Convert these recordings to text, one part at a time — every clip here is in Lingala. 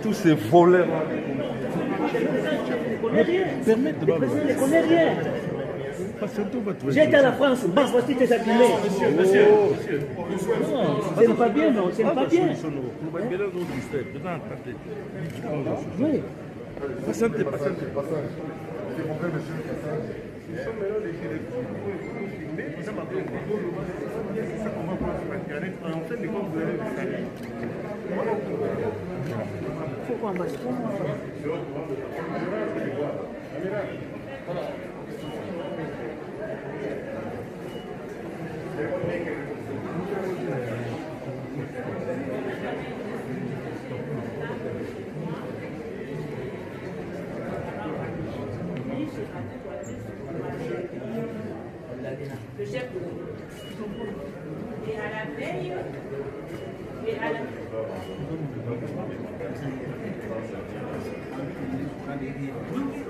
Tous ces voleurs. Permettez le président ne connaît rien. J'ai été à la France, bon, voici tes arguments. Monsieur. Non, ce n'est pas bien, non, ce n'est pas bien. Oui. Patientez. Pourquoi on va se faire? Le chef de et à la veille et à la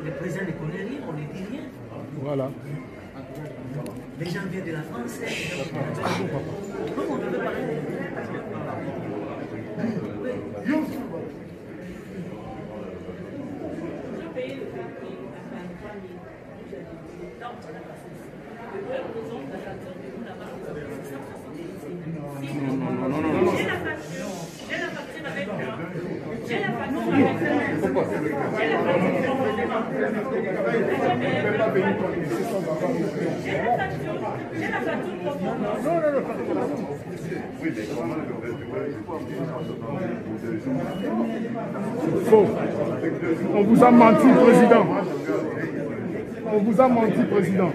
Le président ne connaît rien, on ne dit rien. Voilà. Les gens viennent de la France. Comment on peut parler? Faux. On vous a menti, président. On vous a menti, président.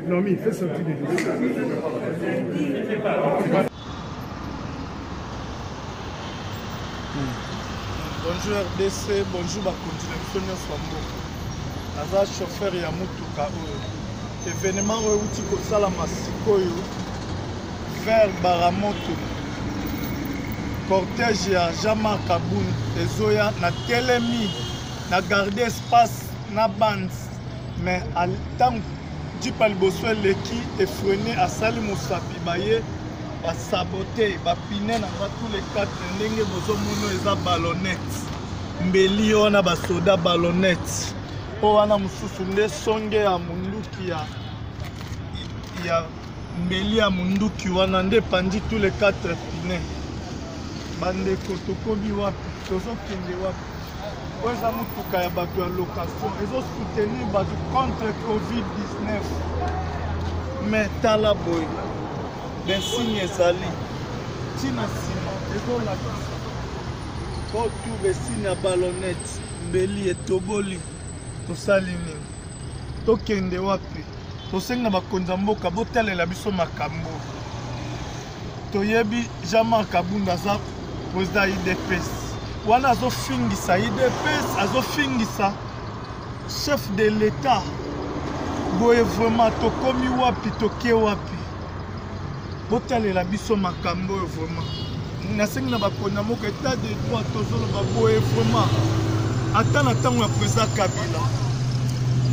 Non, mais il fait sortir des dossiers. Bonjour RDC, bonjour la continuation de Sambo. Naza chauffeur ya mutuka oyo. Événement oyo uti kosala masikoyo vers Baramoto. Cortège ya Jean-Marc Kaboun ezoya na telemi na garder espace na bande mais à temps Jeep liboso eleki efrené asali mosapi baye basabote bapine na tous les quatre ndenge bozomona eza ballonnette mbeli wana basoda ballonnette o wana mususu nde songe ya munduki ya mbeli ya munduki wana nde pandi tous les quatre pine bandeko tokobi wapi tozokende wapi oyo eza motuka ya bato ya location ezosoutenir bato contre covid-19 mais tala boye bensigne ezali ntina nsima ezolakisa otu besine ya ballonnette mbeli etoboli tosali nini tokende wapi tosenga bakonzi ya mboka botalela biso makambo toyebi Jean-Marc Kaboun aza président IDPS wana azofingisa IDPS azofingisa chef de l'État boye vraiment tokomi wapi toke wapi botalela biso makambo oyo vraiment nasengi na bakonzi ya mboka état de droit tozoloba boye vraiment ata na ntango ya président Kabila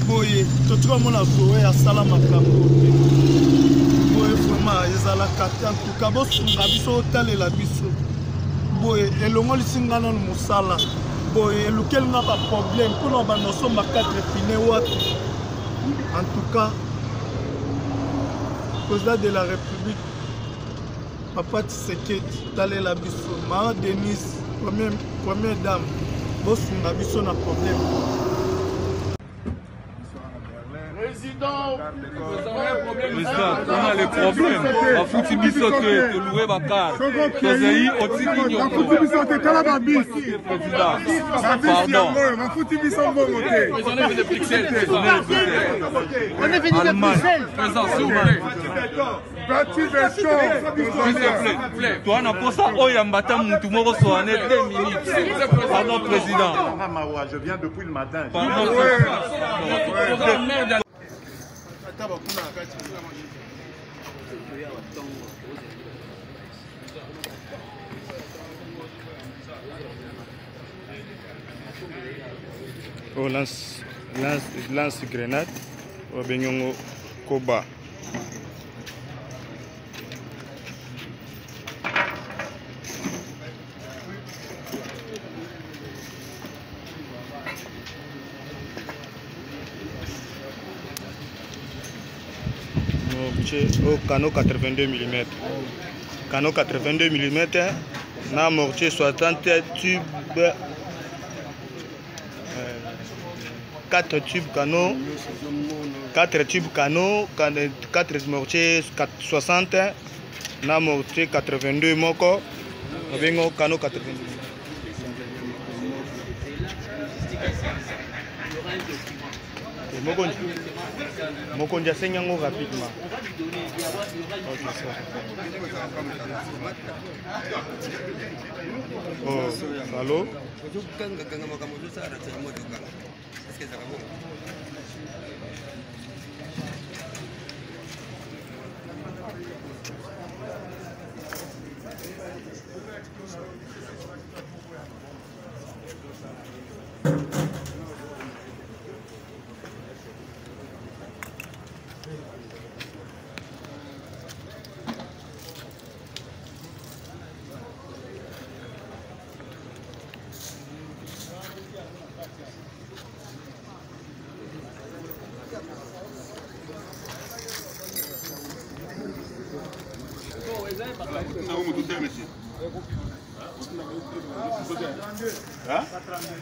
boye totika mona zoe asala makambo te boye vraiment ezalaka te en tout cas bosunga biso otalela biso boye elongolisi nga nano mosala boye elukeli nga baproblème mpona banosomba 4 pine wapi en tout cas président de la république Papa Tshisekedi talela biso Mama Denise première dame bosunga biso na problème. Président, on a les problèmes. On fout biso te louer bakar. Tozei otiki nyoko. On fout biso te tala ba bis. Pardon. On fout biso mbongo te. On est venu de Bruxelles. Allemagne. Présent, s'il vous plaît. S'il te plaît. Toi, on a pour ça, Oyambata Moutoumoro Soane 2 minutes. Pardon, président. Je viens depuis le matin. Pardon, Oh, lance grenade. Oh, benyongo koba. Au canon 82 mm. Canon 82 mm, na mortier 60 tubes, 4 tubes canon, 4 tubes canon, 4 mortier 60, na mortier 82 moko, avec un canon 82. Mokonja senyango rapidement. Oh, allô?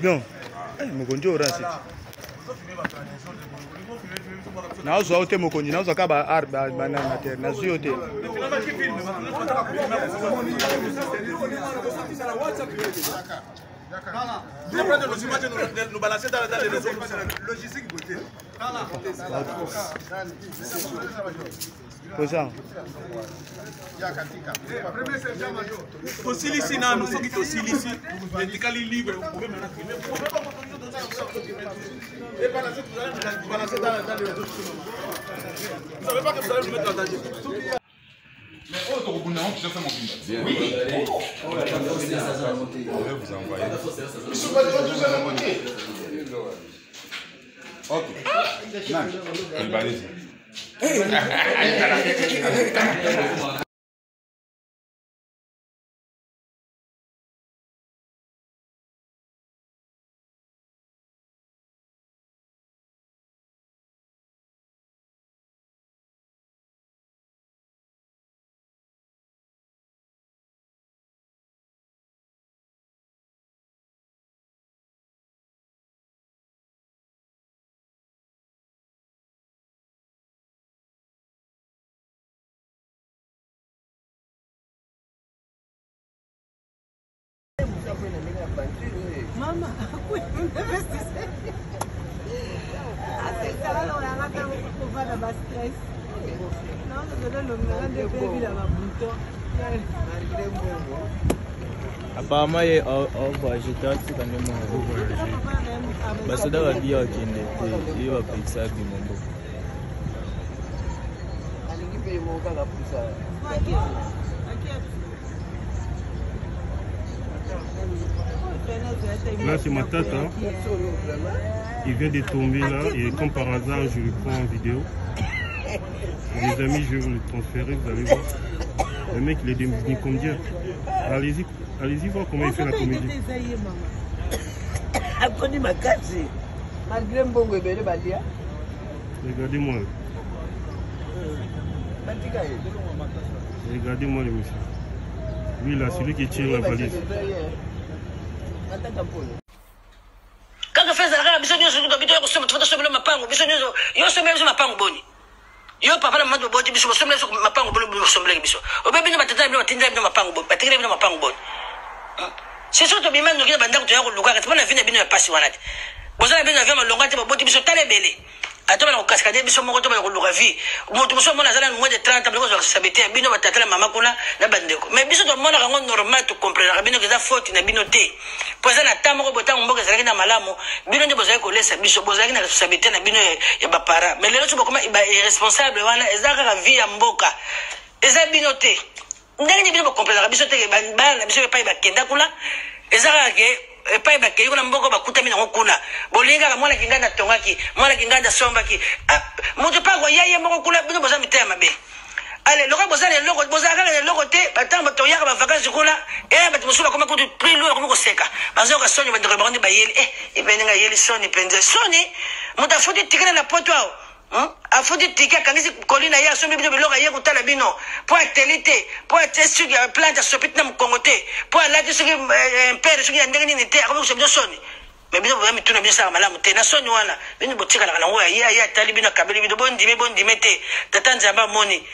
Bien. Mokonji orasi. Na uzo ote mokonji na uzo kaba arba banana ter na zuyo te. Nous balancer dans les réseaux logistiques côté. Posa. Aussi ici na nous sommes aussi ici. Médically libre, vous pouvez maintenant filmer. Et balancer vous allez balancer dans les réseaux sociaux. Vous savez pas que vous allez nous mettre en danger. Mais oh, ton bout tu sais faire mon film. Oui. On va vous envoyer. Ils sont pas tous à la moitié. Ok. Non. Elle va aller. Mama, apparemment, il est au voyage, c'est quand même au voyage. Parce que dans la vie, il va payer ça du monde. Là, c'est ma tante. Hein. Il vient de tomber là et comme par hasard, je le prends en vidéo. Les amis, je vais vous le transférer, vous allez voir. Le mec, il est devenu comédien. Allez-y voir comment il fait la comédie. Regardez-moi. Regardez-moi le monsieur. Lui là, celui qui tire la valise. Kaka feza kaka biso nyoso kutabito yako soma tufuta somelo mapango biso nyoso yo somelo biso mapango boni yo papa na mando boti biso somelo biso mapango boni biso somelo biso obebi na batata biso batinda biso mapango boni batikira biso mapango boni c'est surtout bimano ngina bandako to yako luka kati bana vina bino ya pasi wanati bozana bino vya malonga te boti biso tale bele atoba na kaskade biso moko to ba ko luka vi moto biso mona zala moins de 30 ans biso sabete bino batata mama kuna na bandeko mais biso to mona kango normal to comprendre bino que ça faute na bino te poza na tamo ko botango mboka zalaki na malamu bino nde bozali ko lesa biso bozali na sabete na bino ya bapara mais lelo to bakoma irresponsable wana ezaka ka vie ya mboka eza bino te ndenge bino ba comprendre biso te bana biso pa ba kenda kula ezaka ke epai bakei kuna mboko bakutami nango kuna bolingaka mwana kinganda tongaki mwana kinganda sombaki moto pako yaye moko kuna bino boza mitema mabe ale loka boza le loko boza kaka le loko te batamba toyaka ba vacances kuna batu musuba koma kutu plus lourd comme koseka bazo ka soni bandoko bakondi bayeli ibenga yeli soni penze soni moto afudi tikana na poto afudi tika kangisi kolina ya sombi bino biloka ye kutala bino po atelite po testu ya planta sopit na mkongote po alati suki pere suki ndenge ni te akomo sobyo soni mais bino ba mituna bino sa malamu te na soni wana bino botika la ngo ya tali bino kabeli bino bondi mete tatanza ba moni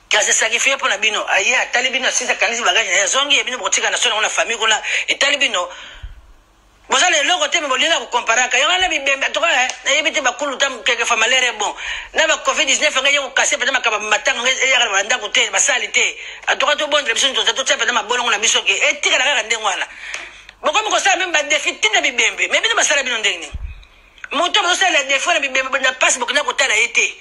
kasi sacrifier pour na bino aya tali bino sisa kanisi bagage ya zongi bino botika na soni na famille kuna etali bino boza le logo te me bolina ko comparaka yanga bibembe to na yebite bakulu tam keke famalere bon na ba covid-19 nga yo kase pete makaba matanga ya ga banda ko te basali te atoka to bondre biso to tsa pete mabolongo na biso ke etika la ga ndengwana boko mo sa même ba défi tina bibembe mais bino basala bino ndengni moto bo sa la défi na bibembe na passe bokna ko tala ete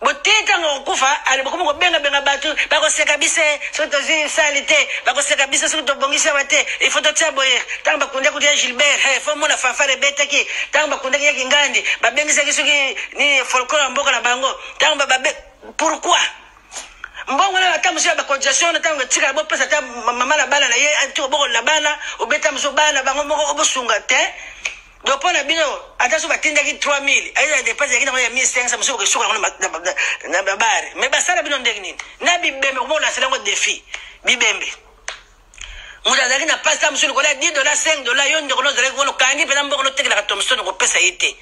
botita ngokufa ali boko mo benga batu bako seka bise soto zi salite bako seka bise soto bongisa bate ifoto tsaboye tamba kunda kudia Gilbert fo mona fanfare betaki tamba kunda yaki ngandi babengisa kisuki ni folklore mboka na bango tamba babe pourquoi mbongo na tamusi ba congestion na tanga tika bo pesa ta mama la bana na ye anto boko la bana obeta muso bana bango moko obosunga te donc pour la bino attention ba tinda ki 3000 ayi dépense ki na ya 1500 muso ko suka na babare mais ba sala bino ndegni na bibembe ko la sala ko défi bibembe muda daki na pasta muso ko la $10 $5 yo ndeko no zale ko no kangi pena mboko no tekela ka tomso ko pesa yite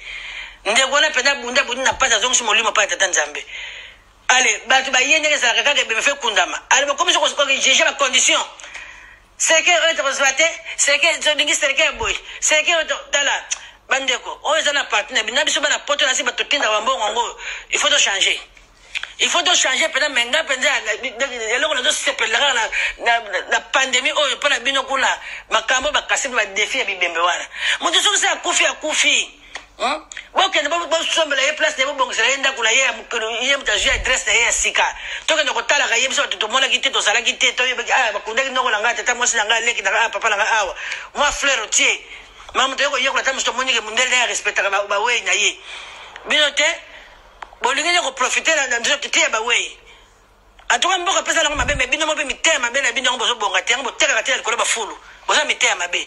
ndeko na pena bunda na pasta zongo sumo limo pa tata nzambe allez ba tu ba yende ke sala ka be fe kundama allez ba komiso ko juger la condition c'est que retrospecter c'est que je dis c'est que boy c'est que dala bandeko o ezana partenaire bina biso bana poto na siba totinda wambongo ngo il faut changer pena menga penza eloko na sepelaka na pandémie oyo pona bino kuna makambo bakasi ba défi ya bibembe wana mutu soki sa akufi bokende bosombela ye place ne bobongisela ye ndako na ye ye mutu azwi adresse na ye ya sika tokende kotalaka ye biso bato tomonaki te tozalaki te bakundaki ndongo na ngai tata mwasi na ngai aleki na papa na ngai awa mwa fleur otie ma mutu yokoyekola ta mosu tomonike mundele na ye respectaka bawei na ye bino te bolingeli koprofite na biso te ya bawei antuka mboka pesa nango mabe me bino mo mpe mitema mabe na bino yango bozobonga te yango botekaka te ya likolo bafulu boza mitema mabe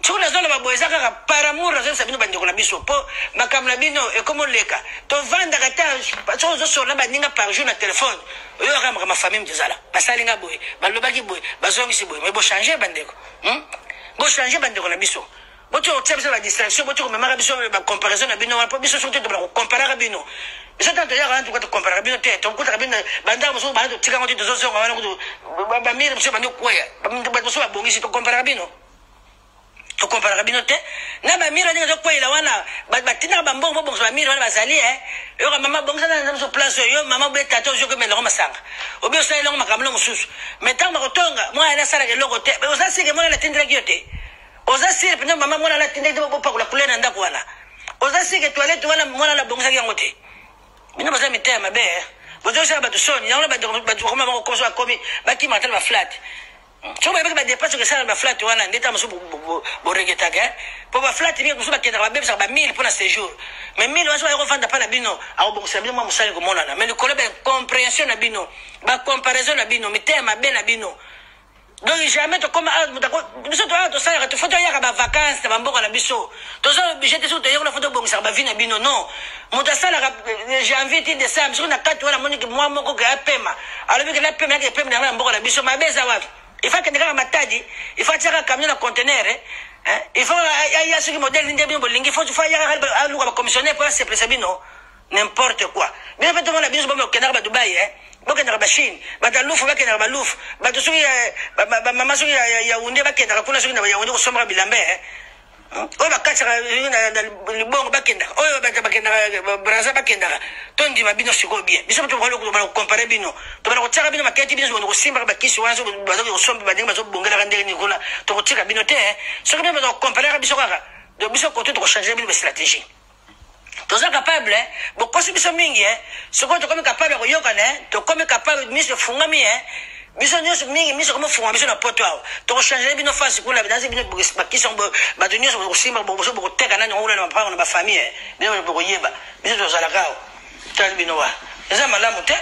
soki nazoloba boye eza kaka par amour nazolisa bino bandeko na biso mpo makambo na bino ekomoleka tovandaka te soki ozosola baninga par jour na telefone oyoka makambo famille mtezala basalinga boye balobaki boye bazongisi boye me bochange bandeko bochange bandeko na biso boti otia biso badistraction boti komemaka biso bacomparaison na bino wana mpo biso soki te tobala kokomparaka bino biso ntanto toyaka wana toka tokomparaka bino te tokutaka bino bandaka mosuku bana totikango te tozozonga wana kutu bamire biso bandi koya bato mosuku babongisi tokomparaka bino tokomparaka bino te na bamire ndenge tokweyela wana batindaka bambongo bobongisa bamire wana bazali yoka mama bongisa na biso place oyo mama boye tata ozoki omelango masanga obi osala elongo makambo no mosusu mai ntango bakotonga mwana asalaka eloko te oza sike mwana natindelaki yo te oza sike mpenza mama mwana natindaki te bopakula couleur na ndako wana oza sike toilette wana mwana nabongisaki yango te bino baza mitema mabe bozosala bato soni yango bato koma bakokoso bakomi bakima tala baflat soki bayebaki badepense okesala baflat wana nde ta mosusu boregetaka mpo baflat mingi mosusu bakendaka babebisaka ba1000 mpona séjour mais 1000 wana soki ayekofanda mpa na bino akobongisela bino mwa mosali komonana mais likolo bacompréhension na bino bacomparaison na bino mitema mabe na bino donc jamais tokoma biso toyaka tosalaka tofo toyaka bavacance na bamboka na biso toza oblige te soki toyekona fo tobongisaka bavi na bino non moto asalaka janvier ti décembre soki na kati wana amoniki mwa moko ke apema alobi ke napema yake epema yango na mboka na biso mabe eza wapi il faut akende kaka matadi il faut atiaka camion na conteneur il faut aya soki modele nde bino bolingi il faut ayaka aluka bacommissionnaire mpo aseplesa bino n'importe quoi bino mpe tomona biso bomi okendaka badubai bakendaka bachine bato alufu bakendaka balufu bato soki bamama soki yaunde bakendaka kuna soki na bayaunde kosombaka bilambe oyo bakatisaka na libongo bakendaka oyo bato bakendaka braza bakendaka tondima bino sikoyo bien biso tobana kokompare bino tobana kotiaka bino maketi bino soki kosimbaka bakisi wana soki bazoki kosomba bandenge bazobongelaka ndenge nini kuna tokotika bino te soki bino bato kokompareka biso kaka donc biso kote tokochange bino bastratégie toza capable bokosi biso mingi soki tokomi capable ya koyokana tokomi capable miso efungami biso nyonso mingi miso comme fonga biso na poto awa to changer bino face kula bidanzi bino bakisa ba de nyonso ko simba bo ko teka nani ngula na mpango na ba famille bino bo yeba biso to sala kao tali bino wa eza malamu te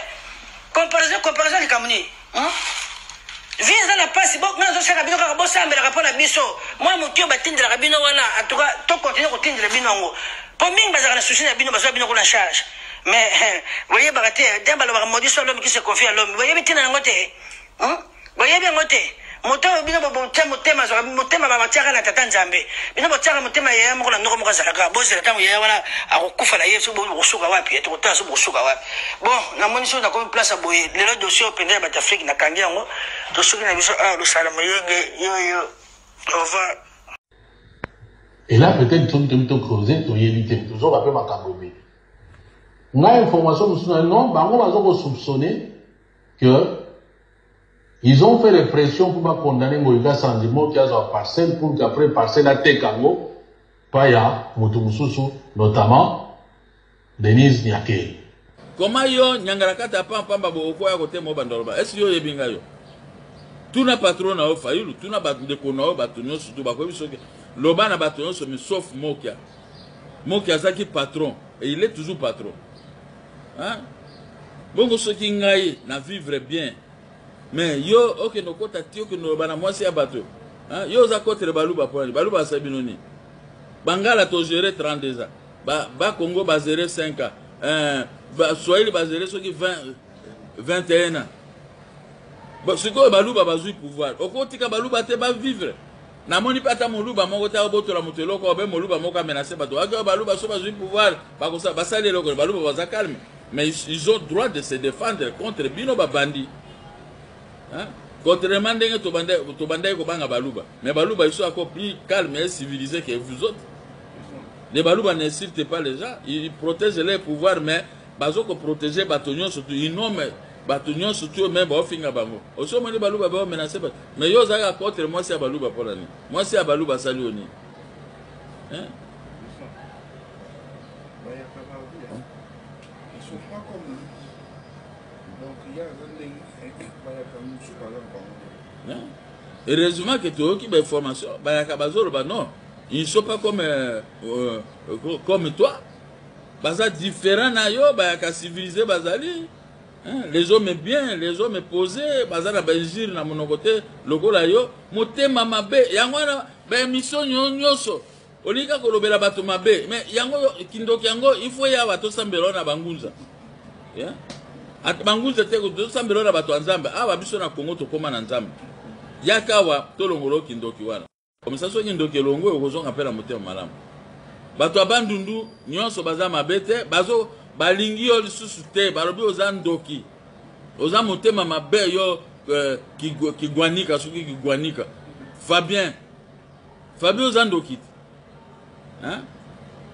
comparaison ni kamuni visa na pasi bo ngazo saka bino ka bo sambela ka pona biso moi mutio batindela ka bino wana en tout cas to continuer ko tindela bino ngo po mingi bazaka na souci na bino bazo bino ko na charge mais voyez bagaté demba lo ba modi so l'homme qui se confie à l'homme voyez bitina ngote voyez bien ngote moto bino bo motema zo motema ba matiaka na tata nzambe bino bo tiaka motema ya moko na ndoko moko zalaka bo zela tamu ya wana akukufa na yesu bo kusuka wapi to kutaso bo kusuka wapi bon na moni so na ko place boye le dossier openda ba Afrique na kangi yango to suki na biso lo sala moyenge yo over. Et là peut-être tout creuser to yelite toujours va pas makambobe na information nous non bango bazo soupçonner que ils ont fait les pressions pour pas condamner Moïga Sandimo qui a sa parcelle pour qu'après parcelle à Tekango paya Mutumususu notamment Denise Nyake. Comment yo nyangarakata pamba boko ya kote mo bandoloba est-ce yo yebinga yo tuna patron na ofa yulu tuna bande kona batunyo surtout bakobi soki loba na batunyo so mais sauf Mokia zaki patron et il est toujours patron hein bongo soki ngai na vivre bien. Mais yo ok no kota tio que no bana mwasi ya bato hein yo za contre baluba pour baluba sabinoni bangala to gérer 32 ans ba Congo ba gérer 5 ans ba Swahili ba gérer soki 21 ans ba siko baluba bazui pouvoir okotika baluba te ba vivre na moni pata moluba moko ta botola motelo ko be moluba moko menacer bato ak baluba so bazui pouvoir ba ko sa ba sale loko baluba baza calme mais ils ont droit de se défendre contre bino ba bandi. Hein? Contrairement à ce que vous avez baluba, mais baluba ils sont encore plus calmes et civilisés que vous autres. Les baluba n'insultent pas les gens, ils protègent les pouvoirs, mais ils ont protégé les bâtonnons surtout, ils nomment bâtonnons surtout même au fin de bango. Au sommet les baluba vont menacer, mais ils ont contre moi c'est baluba pour l'année. Moi c'est baluba salioni. Hein? Ils sont pas comme nous. Donc il y a heureusement que tu as une information, non, ils ne sont pas comme toi. Ils sont différents, ils sont civilisés. Les hommes bien, les hommes posés, ils sont benjir na mon côté, le gars là yo, moté mama be, yangwana ben mission nyonso. Olika ko lobela bato mabe, mais yango kindoki yango il faut ya bato sambelo na bangunza. Yeah? At bangunza te ko do sambelo na bato nzambe, aba biso na Congo to koma na nzambe. Yakawa to longolo kindoki wana. Comme ça so kindoki longo ko zo ngapela motema malamu. Bato abandundu nyonso baza mabete, bazo balingi yo lisusu te, balobi oza ndoki. Oza motema mabe yo kigwanika suki kigwanika. Fabien oza ndoki. Hein?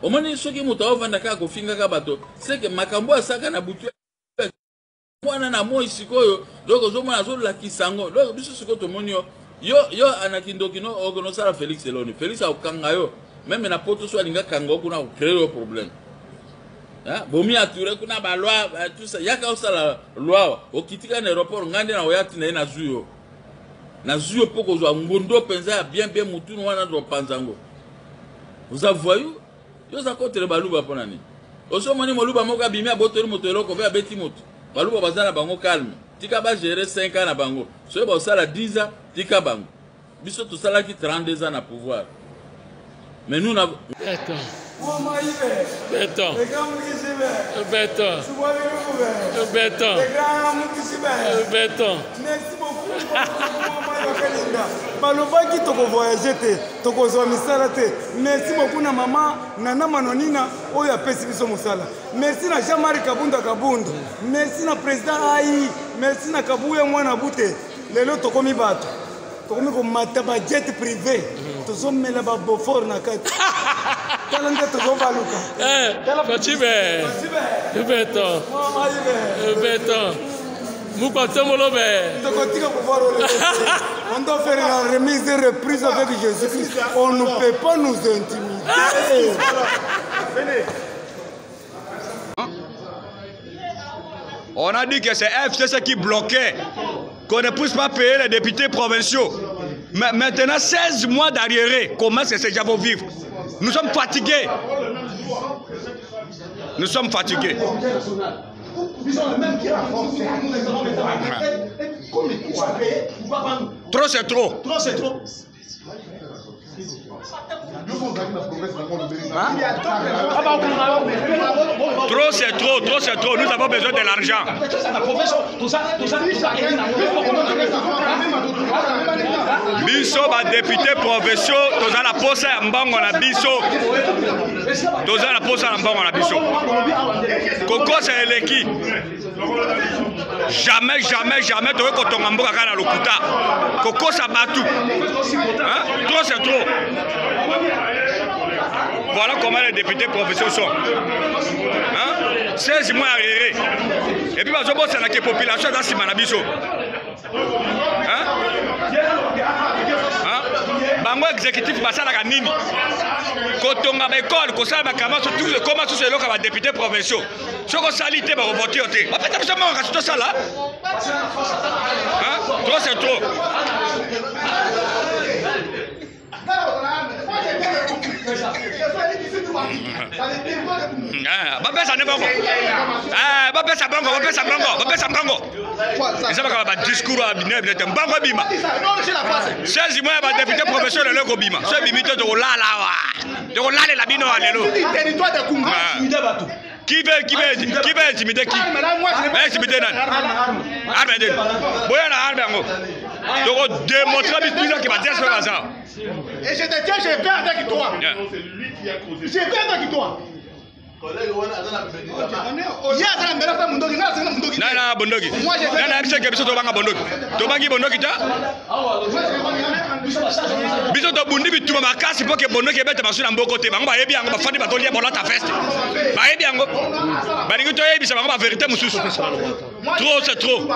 Omoni soki muta ovanda ka kofinga ka bato, c'est que makambo asaka na butu mwana na moi sikoyo, donc ozomona zo la kisango. Donc biso sikoyo to moni yo anakindoki no ogono sala Félix Eloni. Félix akanga yo, même na poto so alinga kango kuna créer le problème. Hein? Bomi ature kuna ba loi tout ça, yaka osala loi okitika na aéroport ngande na oyati na zuyo. Na zuyo poko zo ngondo penza bien mutu wana do panzango. Vous avez vu? Vous avez contre baluba pour nani. Oso moni moluba moka bimia botori motelo ko be abeti moto. Baluba bazana bango calme. Tika ba gérer 5 ans na bango. So ba sala 10 ans tika bango. Biso to sala ki 32 ans na pouvoir. Mais nous na Béton. Merci beaucoup. Balobaki toko voyager te, toko zo misala te. Merci beaucoup na maman Nana Manonina oyo apesi biso musala. Merci na Jean-Marie Kabunda. Merci na président AI. Merci na Kabuya mwana bute. Lelo toko mi bato. Toko mi ko mata ba jet privé. Tozo mela ba bofor na kati. Talanga tozo baluka. Fachibe. Béton. Béton. On doit faire la remise de reprise avec Jésus-Christ. On ne peut pas nous intimider. On a dit que c'est FCC qui bloquait qu'on ne puisse pas payer les députés provinciaux. Mais maintenant, 16 mois d'arriéré, comment ces gens vont vivre? Nous sommes fatigués. Nous sommes fatigués. Trop, c'est trop. Trop, c'est trop. Hein? Trop, c'est trop, trop, c'est trop. Nous avons besoin de l'argent. Biso, député provinciaux, tous à la poste à Mbango na biso. Tous à la poste à Mbango na biso. Coco, c'est l'équipe. Jamais, jamais, jamais, tu veux qu'on tombe en bas à l'Okuta. Coco, ça bat tout. Hein? Trop, c'est trop. Voilà comment les députés provinciaux sont. Hein? 16 mois arriérés. Et puis, c'est la population dans Simanabiso. Hein? Hein? Bango exécutif basala nini? Kotonga l'école, kosala bakama surtout comment tous les locaux députés provinciaux. Ce qu'on salite ba voter oté. Ba peta biso manga tout ça là. Hein? Trop c'est trop. Bapesa ne bango. Bapesa bango, bapesa bango, bapesa bango. Ça va comme discours à bine bine bango bima. 16 mois ba député professionnel le bima. Ce bimito de la wa. De la la bino alelo. Territoire de Kunga, intimider bateau. Qui veut intimider qui? Intimider nan. Arme de. Boya na arme ngo. Donc démontrer bis qui va dire ce bazar. Et je te tiens, j'ai fait avec toi. J'ai fait avec toi. Nana bondogi. Nana biso ke biso to banga bondogi. To bangi bondogi ta? Biso to bundi bituma makasi po ke bondogi beta basu na mboko te. Bango ba yebi yango ba fandi ba to lia bolata fest. Ba yebi yango. Ba ningi to yebi sa bango ba vérité mususu. Trop c'est trop.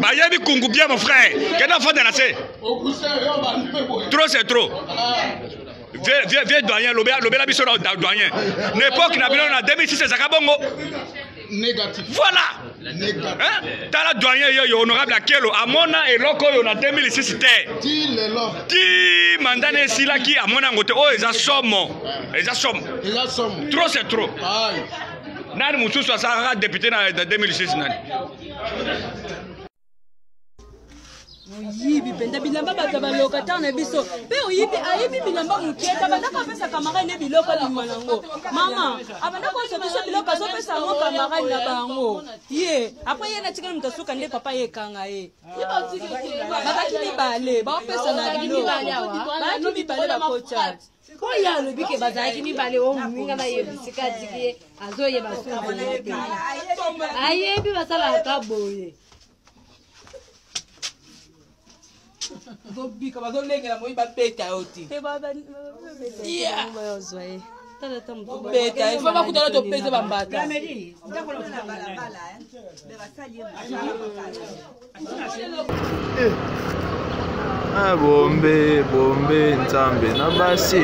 Ba yebi kungu bien mon frère. Kena fanda na se. Trop c'est trop. Vieux doyen, l'obéla biso na doyen. L'époque na bilon en 2006 c'est Zakabongo. Négatif. Voilà. Négatif. Hein? T'as la doyen yo honorable Akelo Amona et loko yo na 2006 té. Ti lelo. Ti mandane sila ki Amona ngote oh eza somo. Eza somo. Eza somo. Trop c'est trop. Aïe. Nani mususu asara député na 2006 nani. Oyibi penda bilamba bato balokataire na biso pe oyibi ayibi bilamba muketa bandaka pesa camarade ne biloko limanango mama abanda ko so biso biloko so pesa ngo camarade na bango ye après ye na tikana mutasuka nde papa ye kanga ye bakaki mibale ba pesa na mibale awa ba no mibale ba kocha ko ya lo bike bazaki mibale o mwinga na ye bisika diki azoye basu ayebi basala kaboye Bika bazolengela moyi babeta yoti. Yeah. Beta, il faut pas kutana to pese bambata. Ah bombe nzambe na basi.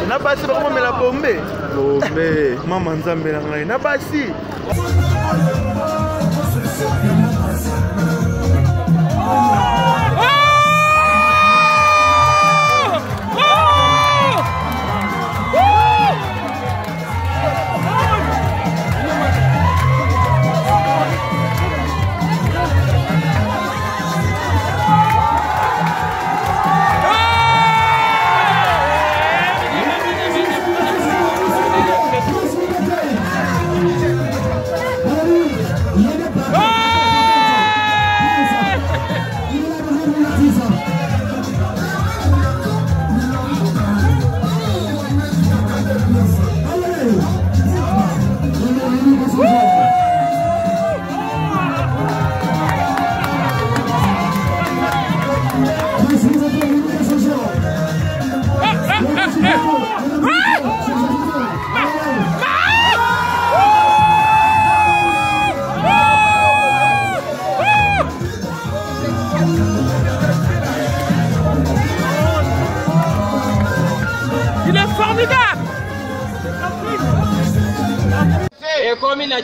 Na basi ba komela bombe. Bombe mama nzambe na ngai na basi.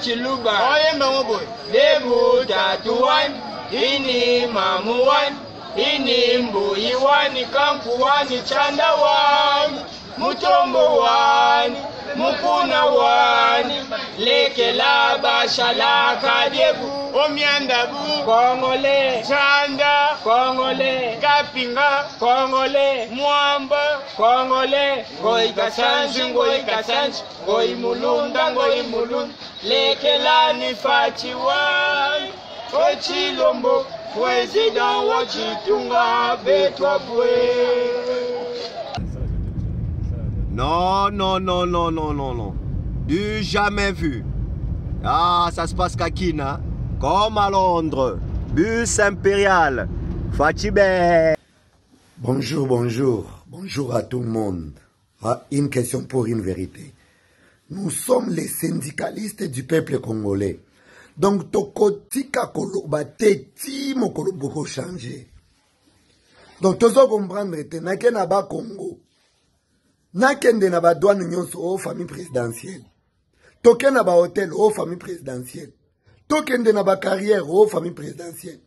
chiluba debu tatuwan ini mamuwan ini mbuyi wani kanku wani chanda wani mutombo wani mukuna wani lekela bashala kadebu omyandabu kongole chanda kongole kapinga kongole mwamba kongole ngoi kasanji ngoi mulunda lekela ni fachi wani ochilombo président wachitunga betwa bwe. Non. Du jamais vu. Ah, ça se passe qu'à Kina, comme à Londres. Bus impérial. Fatibé. Bonjour à tout le monde. Ah, une question pour une vérité. Nous sommes les syndicalistes du peuple congolais. Donc, tokotika koloba teti mokolo boko changer. Donc, tozo comprendre te nake na ba Congo. Nakende na ba douane nyonso o famille présidentielle. Toke na ba hôtel o famille présidentielle. Tokende na ba carrière o famille présidentielle.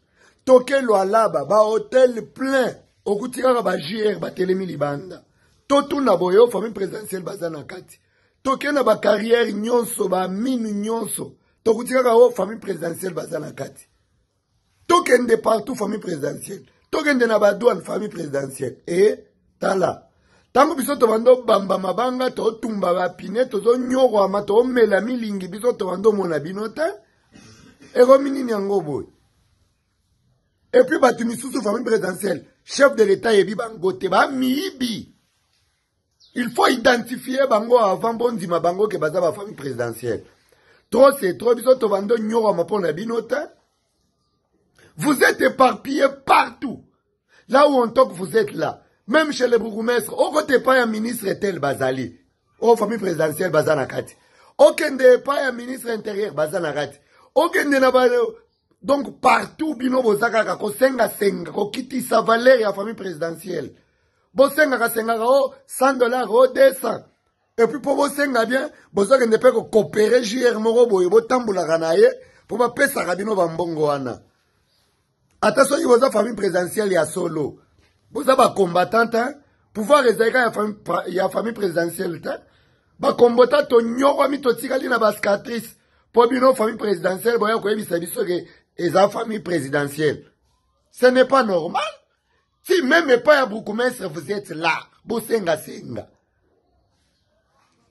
Toke lo alaba ba hôtel plein. Okutika ba JR ba telemi libanda. Totu na boyo famille présidentielle bazana kati. Toke na ba carrière nyonso ba mine nyonso. Tokutika o famille présidentielle bazana kati. Tokende partout famille présidentielle. Tokende na ba douane famille présidentielle. Et tala. Tango biso to bando bamba mabanga to tumba ba pine to zo nyoro ama to mela milingi biso to bando mona binota. Et romini nyango boy. Et puis batu misusu famille présidentielle, chef de l'état yebi bango te ba miibi. Il faut identifier bango avant bondi ma bango ke baza ba famille présidentielle. Trop c'est trop biso to bando nyoro ama pona binota. Vous êtes éparpillés partout. Là où on toque, vous êtes là. Même chez les bourgmestres, au côté pas un ministre tel Bazali. Au famille présidentielle Bazanakati. Aucun des pas un ministre intérieur Bazanakati. Aucun des nabalo. Donc partout, bino bozaka ko senga ko kiti sa valeur ya famille présidentielle. Bo senga ka senga o $100 o 200. Et puis pour bo senga bien, bozaka ne peut coopérer JR moro boye bo tambula kanaye pour ba pesa kabino ba mbongo wana. Attention, il y a famille présidentielle ya solo. Vous avez un combattant, pouvoir réserver il y a famille présidentielle. Ba combattant, to nyoko mi to tikali na baskatrice. Pour bino famille présidentielle, boya ko yebi sabiso ke eza famille présidentielle. Ce n'est pas normal. Si même pas ya bourgmestre vous êtes là, bosenga senga.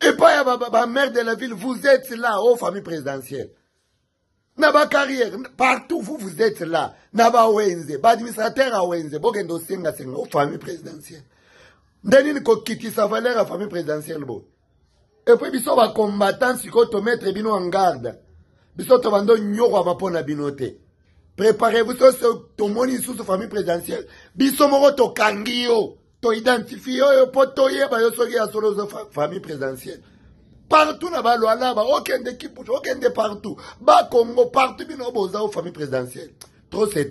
Et pas ya ba maire de la ville, vous êtes là, aux famille présidentielle. Naba carrière, partout vous êtes là. Naba Wenze, ba administrateur à Wenze, bokendo senga senga, aux famille présidentielle. Ndeni ko kiti sa valeur à famille présidentielle bo. Et puis biso ba combattant si ko to mettre bino en garde. Biso to bando nyoko ba pona binote. Préparez-vous sur to moni sous famille présidentielle. Biso moko to kangio, to identifier yo poto ye ba yo soki ya solo famille présidentielle. Partout là-bas, là-bas, aucun de Kipouch, aucun de partout. Bas Congo, partout, bino boza aux familles présidentielles. Trop c'est.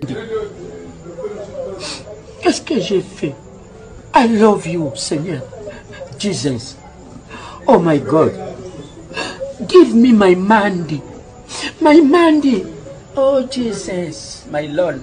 Qu'est-ce que j'ai fait? I love you, Seigneur. Jesus. Oh my God. Give me my Mandy. My Mandy. Oh Jesus, my Lord.